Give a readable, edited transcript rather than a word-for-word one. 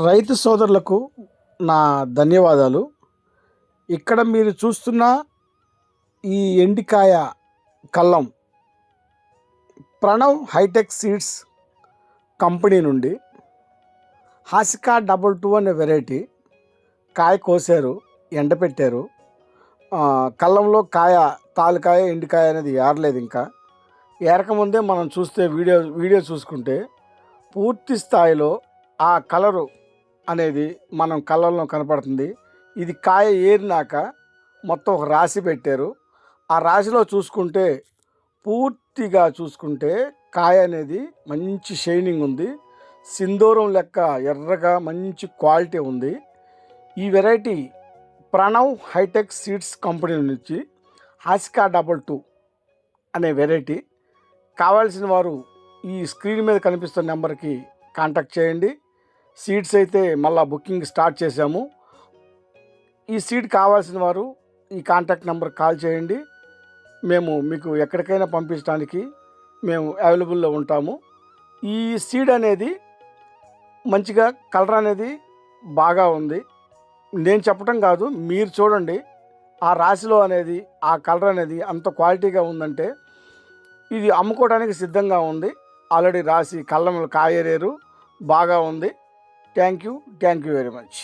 రైతు సోదరులకు నా ధన్యవాదాలు. ఇక్కడ మీరు చూస్తున్న ఈ ఎండికాయ కల్లం ప్రణవ్ హైటెక్ సీడ్స్ కంపెనీ నుండి హాసికా 22 అనే వెరైటీ కాయ కోసారు, ఎండపెట్టారు. కల్లంలో తాలుకాయ ఎండికాయ అనేది ఏరలేదు. ఇంకా ఏరకముందే మనం చూస్తే వీడియో చూసుకుంటే పూర్తి స్థాయిలో ఆ కలరు అనేది మనం కళ్ళల్లో కనపడుతుంది. ఇది కాయ ఏరినాక మొత్తం ఒక రాశి పెట్టారు. ఆ రాశిలో పూర్తిగా చూసుకుంటే కాయ అనేది మంచి షైనింగ్ ఉంది. సింధూరం లెక్క ఎర్రగా మంచి క్వాలిటీ ఉంది. ఈ variety Pranav hitech seeds company నుంచి హాసికా 22 అనే వెరైటీ. కావాల్సిన వారు ఈ స్క్రీన్ మీద కనిపిస్తున్న నెంబర్కి కాంటాక్ట్ చేయండి. సీడ్స్ అయితే మళ్ళీ బుకింగ్ స్టార్ట్ చేశాము. ఈ సీడ్ కావాల్సిన వారు ఈ కాంటాక్ట్ నెంబర్ కాల్ చేయండి. మేము మీకు ఎక్కడికైనా పంపించడానికి మేము అవైలబుల్లో ఉంటాము. ఈ సీడ్ అనేది మంచిగా కలర్ అనేది బాగా ఉంది. నేను చెప్పడం కాదు, మీరు చూడండి. ఆ రాశిలో అనేది ఆ కలర్ అనేది అంత క్వాలిటీగా ఉందంటే ఇది అమ్ముకోవడానికి సిద్ధంగా ఉంది. ఆల్రెడీ రాసి కళ్ళంలో కాయరేరు బాగా ఉంది. Thank you very much.